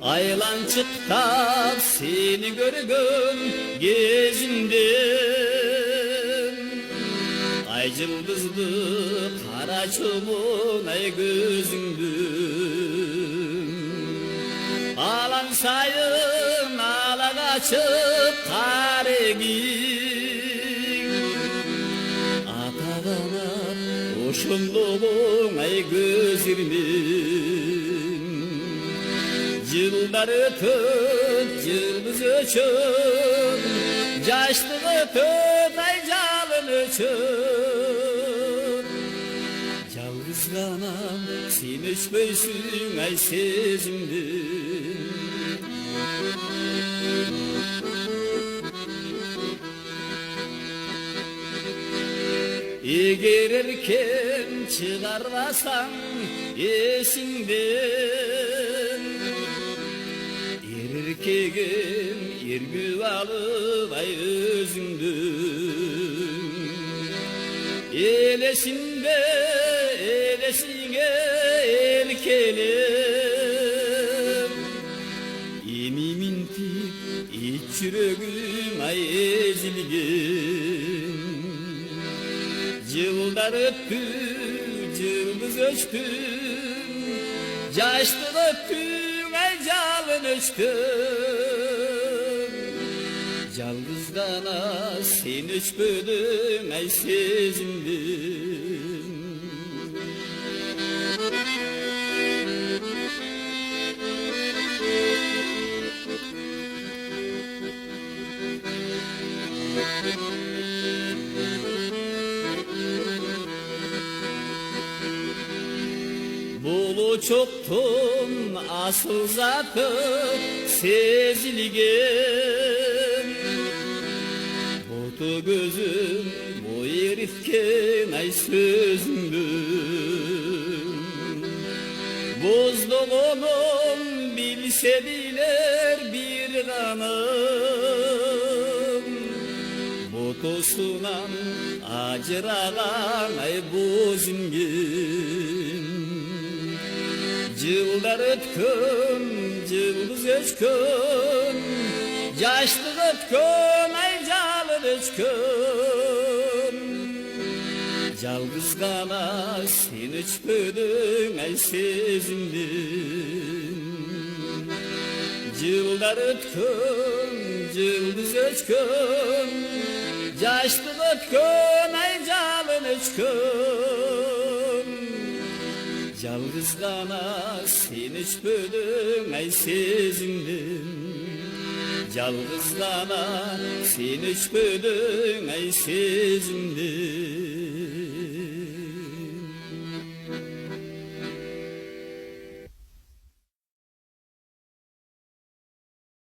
Aylançıkta seni görgün gezindim. Ay yıldızlı kara çubuğun ay gözündüm. Alan sayın ala kaçıp tarigin. Atagana oşunluğun ay gözirmin. Yıllar ötüp yıldız öçün, yaşlık ötüp ay calın öçün. Yalnız kanam sen öçmöysün ay sezimdim. Eğer erken çıkarmasan esinden, erkeğim ergü alıp ay özündüm. Elesinde elesine elkelem, emiminti iç yüreğim ay ezilgen. Yıllar öttü, yıldız öçtü, yaşlık öttü, ay calın öçtü. Yalnız kana sen öçmödün ay sezimdim. Bulu çoktun asıl zatı sezilgen. Botu gözüm bu herifken ay sözündüm. Bozduğunun bilsediler bir kanım. Botosunan acıralan ay bozingin. Yıllar ötkün, yıldız öçkün, yaşlık ötkün, ay calın öçkün. Yalnız kana sen öçmödün ay sezimdim. Yıllar ötkün, yıldız öçkün, yaşlık ötkün, ay calın öçkün. Yalnız kana sen öçmödün ay sezimdim. Yalnız kana sen öçmödün ay sezimdim.